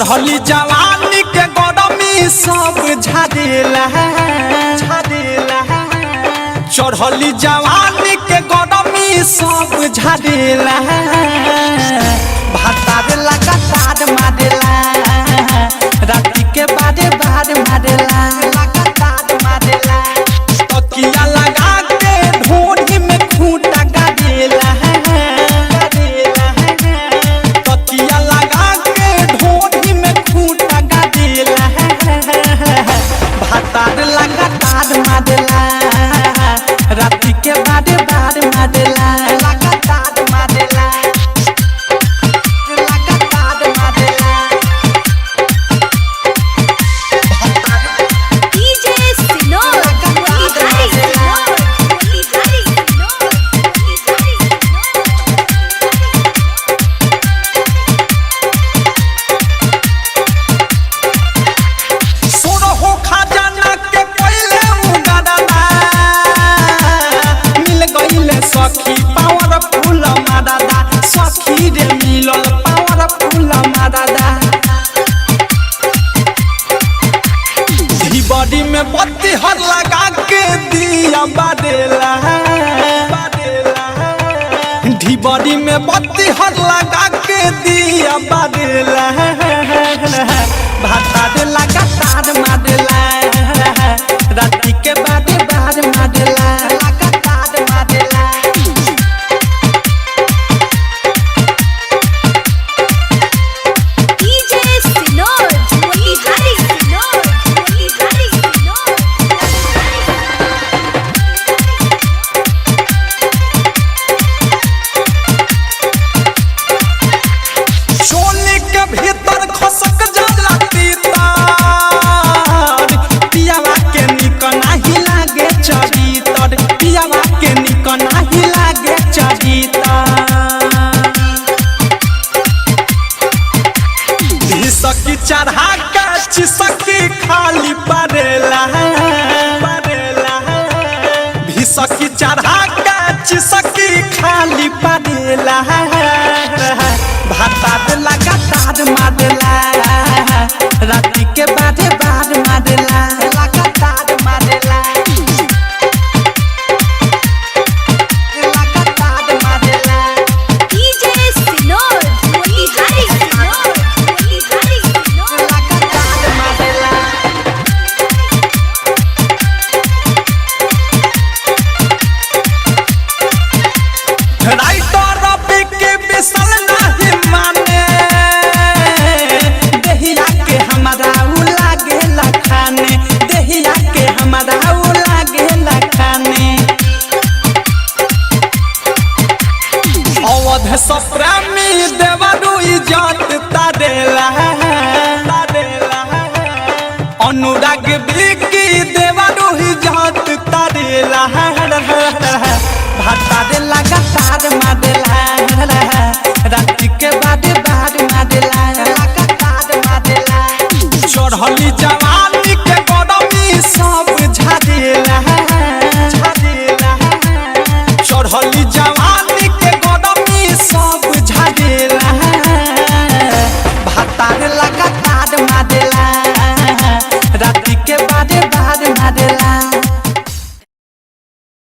चढ़ली जवानी के गरमी सब झाड़ेला चढ़ली जवानी के गरमी सब झाड़ेला भातार लगातार मारेला राती के बारे बार मारेला लगातार मारेला तकिया लगा के ढोरी में खूंटा गाड़ेला तकिया लगा के ढोरी में खूंटा गाड़ेला भातार लगातार मारेला राती के बारे बार मारेला लगातार मारेला लगातार मारेला डीजे सिनोर सोरो हो खजाना के पहले उगाड़ला मिल गईले सखी पावर फूल मादादा सखी रे मिलल पावर फूल मादादा बॉडी में बत्ती हर लगा के दिया बादेला ढी बॉडी में बत्ती हर लगा के दिया बादेला भातार लगातार मारेला राती के बारे बार मारेला लगातार मारेला डीजे सिनोर मोतिहारी सिनोर मोतिहारी सिनोर चोली के भीतर खसक जाला तीतर पियावा के निक नाही लागे चरितर पियावा के निक नाही लागे चरितर सकी चढ़ा के चिसकी खाली परेला सकी चढ़ा के चिसकी खाली परेला भातार लगातार मारेला राती के बारे बार मारेला लगातार मारेला लगातार मारेला डीजे सिनोर मोतिहारी सिनोर मोतिहारी सिनोर लगातार मारेला राइटर रवि के बिसल नहीं माने देहिया के हमारा उ लागे लखाने देहिया के हमारा उ लागे लखाने अवध सप्रामी देवरु इज्जत तारेला अनुराग बिकी देवरु इज्जत तारेला भातार लगातार मारेला राती के बारे बार मारेला लगातार मारेला चढ़ली जवानी के गरमी सब झाड़ेला चढ़ली जवानी के गरमी सब झाड़ेला भातार लगातार मारेला राती के बारे बार